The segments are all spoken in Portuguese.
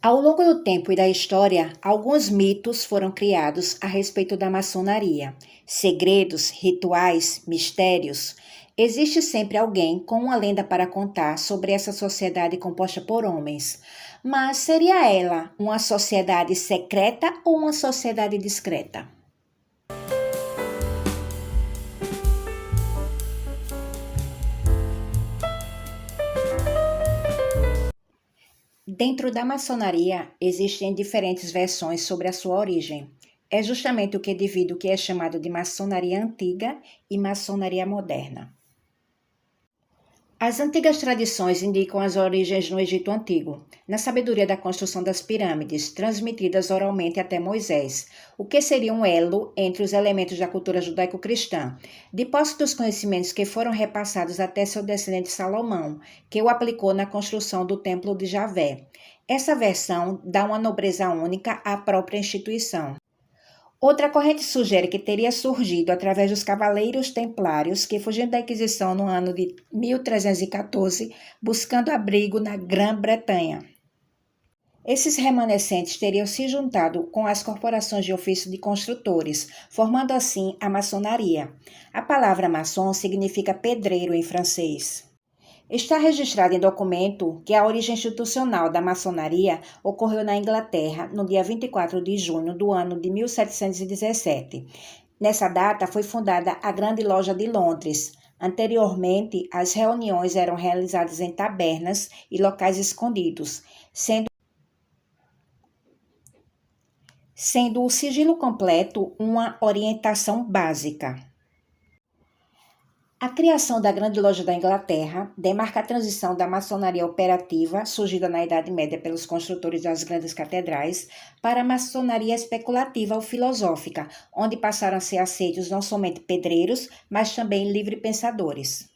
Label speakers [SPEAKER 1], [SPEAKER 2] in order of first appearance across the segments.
[SPEAKER 1] Ao longo do tempo e da história, alguns mitos foram criados a respeito da maçonaria. Segredos, rituais, mistérios. Existe sempre alguém com uma lenda para contar sobre essa sociedade composta por homens. Mas seria ela uma sociedade secreta ou uma sociedade discreta? Dentro da maçonaria, existem diferentes versões sobre a sua origem. É justamente o que divide o que é chamado de maçonaria antiga e maçonaria moderna. As antigas tradições indicam as origens no Egito Antigo, na sabedoria da construção das pirâmides, transmitidas oralmente até Moisés, o que seria um elo entre os elementos da cultura judaico-cristã, de posse dos conhecimentos que foram repassados até seu descendente Salomão, que o aplicou na construção do Templo de Javé. Essa versão dá uma nobreza única à própria instituição. Outra corrente sugere que teria surgido através dos Cavaleiros Templários que fugiram da Inquisição no ano de 1314, buscando abrigo na Grã-Bretanha. Esses remanescentes teriam se juntado com as corporações de ofício de construtores, formando assim a maçonaria. A palavra maçom significa pedreiro em francês. Está registrado em documento que a origem institucional da maçonaria ocorreu na Inglaterra no dia 24 de junho do ano de 1717. Nessa data foi fundada a Grande Loja de Londres. Anteriormente, as reuniões eram realizadas em tabernas e locais escondidos, sendo o sigilo completo uma orientação básica. A criação da Grande Loja da Inglaterra demarca a transição da maçonaria operativa, surgida na Idade Média pelos construtores das grandes catedrais, para a maçonaria especulativa ou filosófica, onde passaram a ser aceitos não somente pedreiros, mas também livre-pensadores.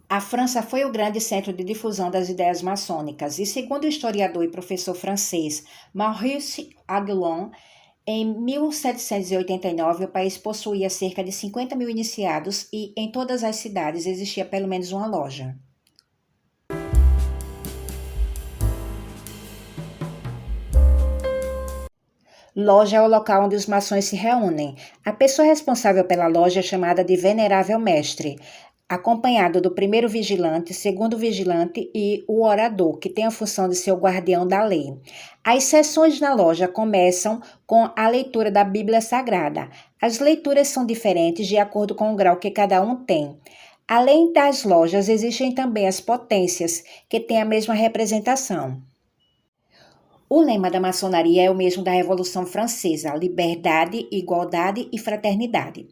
[SPEAKER 1] A França foi o grande centro de difusão das ideias maçônicas e, segundo o historiador e professor francês Maurice Aguilon, em 1789, o país possuía cerca de 50 mil iniciados e, em todas as cidades, existia pelo menos uma loja. Loja é o local onde os maçons se reúnem. A pessoa responsável pela loja é chamada de Venerável Mestre, acompanhado do primeiro vigilante, segundo vigilante e o orador, que tem a função de ser o guardião da lei. As sessões na loja começam com a leitura da Bíblia Sagrada. As leituras são diferentes de acordo com o grau que cada um tem. Além das lojas, existem também as potências, que têm a mesma representação. O lema da maçonaria é o mesmo da Revolução Francesa: liberdade, igualdade e fraternidade.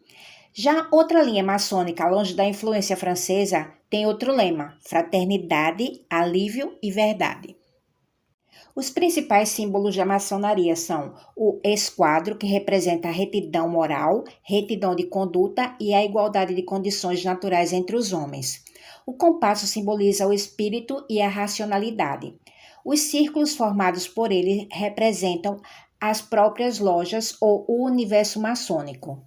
[SPEAKER 1] Já outra linha maçônica, longe da influência francesa, tem outro lema: fraternidade, alívio e verdade. Os principais símbolos da maçonaria são o esquadro, que representa a retidão moral, retidão de conduta e a igualdade de condições naturais entre os homens. O compasso simboliza o espírito e a racionalidade. Os círculos formados por ele representam as próprias lojas ou o universo maçônico.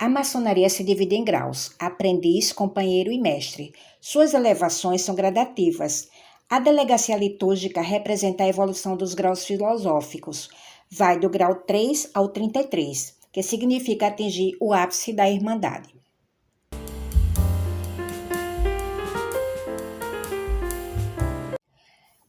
[SPEAKER 1] A maçonaria se divide em graus: aprendiz, companheiro e mestre. Suas elevações são gradativas. A delegacia litúrgica representa a evolução dos graus filosóficos. Vai do grau 3 ao 33, que significa atingir o ápice da irmandade.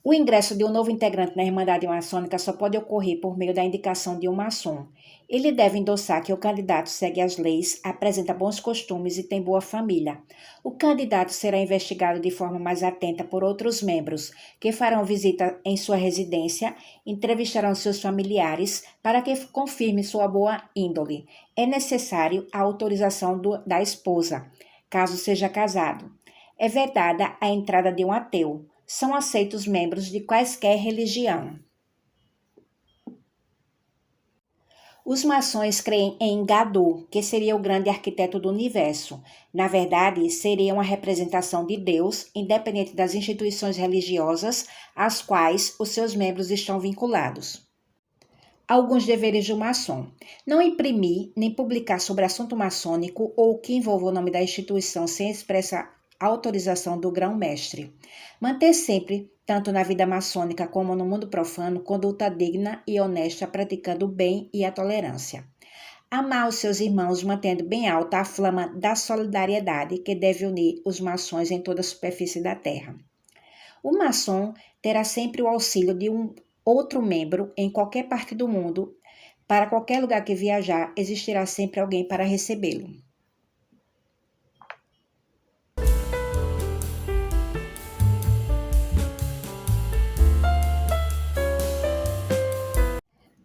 [SPEAKER 1] O ingresso de um novo integrante na Irmandade Maçônica só pode ocorrer por meio da indicação de um maçom. Ele deve endossar que o candidato segue as leis, apresenta bons costumes e tem boa família. O candidato será investigado de forma mais atenta por outros membros, que farão visita em sua residência, entrevistarão seus familiares para que confirme sua boa índole. É necessário a autorização da esposa, caso seja casado. É vedada a entrada de um ateu. São aceitos membros de quaisquer religião. Os maçons creem em Gadu, que seria o grande arquiteto do universo. Na verdade, seria uma representação de Deus, independente das instituições religiosas às quais os seus membros estão vinculados. Alguns deveres do maçom: não imprimir nem publicar sobre assunto maçônico ou que envolva o nome da instituição sem expressa autorização do grão-mestre. Manter sempre, tanto na vida maçônica como no mundo profano, conduta digna e honesta, praticando o bem e a tolerância. Amar os seus irmãos, mantendo bem alta a flama da solidariedade que deve unir os maçons em toda a superfície da Terra. O maçom terá sempre o auxílio de um outro membro em qualquer parte do mundo. Para qualquer lugar que viajar, existirá sempre alguém para recebê-lo.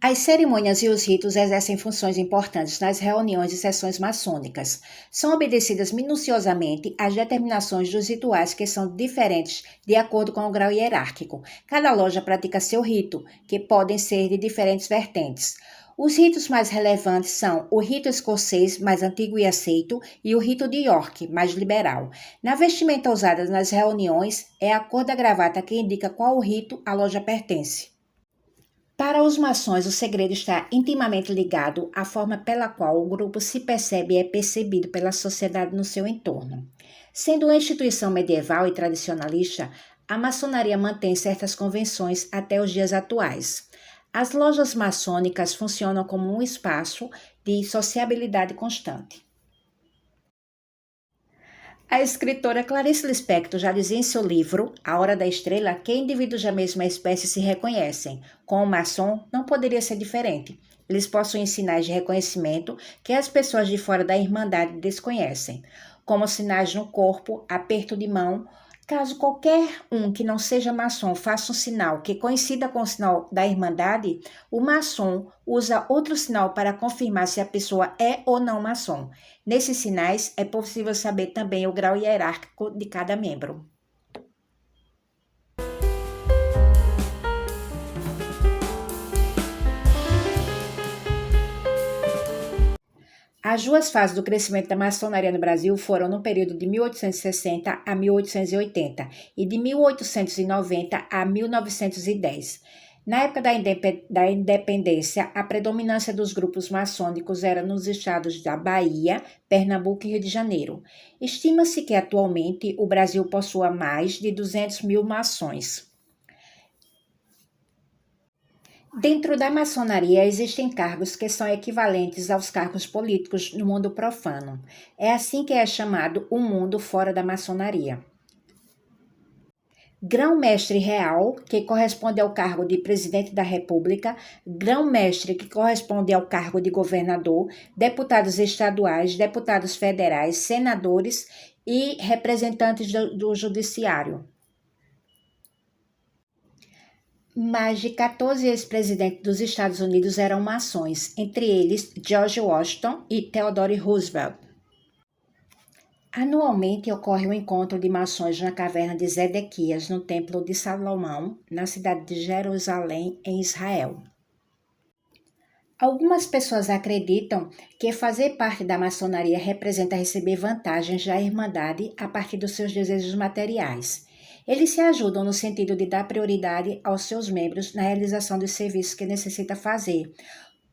[SPEAKER 1] As cerimônias e os ritos exercem funções importantes nas reuniões e sessões maçônicas. São obedecidas minuciosamente as determinações dos rituais, que são diferentes de acordo com o grau hierárquico. Cada loja pratica seu rito, que podem ser de diferentes vertentes. Os ritos mais relevantes são o rito escocês, mais antigo e aceito, e o rito de York, mais liberal. Na vestimenta usada nas reuniões, é a cor da gravata que indica qual rito a loja pertence. Para os maçons, o segredo está intimamente ligado à forma pela qual o grupo se percebe e é percebido pela sociedade no seu entorno. Sendo uma instituição medieval e tradicionalista, a maçonaria mantém certas convenções até os dias atuais. As lojas maçônicas funcionam como um espaço de sociabilidade constante. A escritora Clarice Lispector já dizia em seu livro, A Hora da Estrela, que indivíduos da mesma espécie se reconhecem. Com o maçom, não poderia ser diferente. Eles possuem sinais de reconhecimento que as pessoas de fora da Irmandade desconhecem, como sinais no corpo, aperto de mão. Caso qualquer um que não seja maçom faça um sinal que coincida com o sinal da Irmandade, o maçom usa outro sinal para confirmar se a pessoa é ou não maçom. Nesses sinais, é possível saber também o grau hierárquico de cada membro. As duas fases do crescimento da maçonaria no Brasil foram no período de 1860 a 1880 e de 1890 a 1910. Na época da independência, a predominância dos grupos maçônicos era nos estados da Bahia, Pernambuco e Rio de Janeiro. Estima-se que atualmente o Brasil possua mais de 200 mil maçons. Dentro da maçonaria existem cargos que são equivalentes aos cargos políticos no mundo profano. É assim que é chamado o mundo fora da maçonaria. Grão-mestre real, que corresponde ao cargo de presidente da República, grão-mestre, que corresponde ao cargo de governador, deputados estaduais, deputados federais, senadores e representantes do judiciário. Mais de 14 ex-presidentes dos Estados Unidos eram maçons, entre eles George Washington e Theodore Roosevelt. Anualmente ocorre o encontro de maçons na caverna de Zedequias, no Templo de Salomão, na cidade de Jerusalém, em Israel. Algumas pessoas acreditam que fazer parte da maçonaria representa receber vantagens da Irmandade a partir dos seus desejos materiais. Eles se ajudam no sentido de dar prioridade aos seus membros na realização dos serviços que necessita fazer,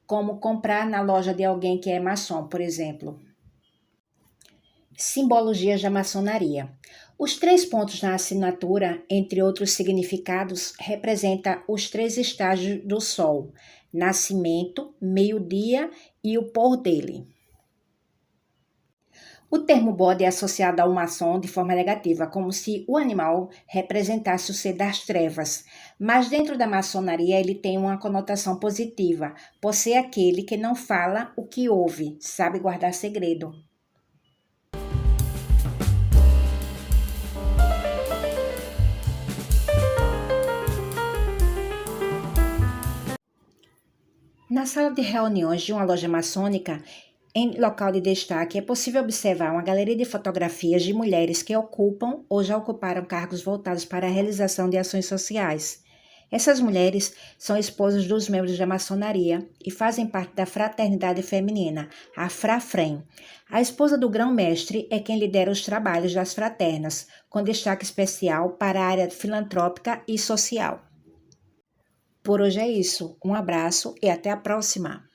[SPEAKER 1] como comprar na loja de alguém que é maçom, por exemplo. Simbologias da maçonaria. Os 3 pontos na assinatura, entre outros significados, representam os 3 estágios do Sol: nascimento, meio-dia e o pôr dele. O termo bode é associado ao maçom de forma negativa, como se o animal representasse o ser das trevas. Mas dentro da maçonaria ele tem uma conotação positiva, por ser aquele que não fala o que ouve, sabe guardar segredo. Na sala de reuniões de uma loja maçônica, em local de destaque, é possível observar uma galeria de fotografias de mulheres que ocupam ou já ocuparam cargos voltados para a realização de ações sociais. Essas mulheres são esposas dos membros da maçonaria e fazem parte da fraternidade feminina, a Frafrem. A esposa do grão-mestre é quem lidera os trabalhos das fraternas, com destaque especial para a área filantrópica e social. Por hoje é isso. Um abraço e até a próxima!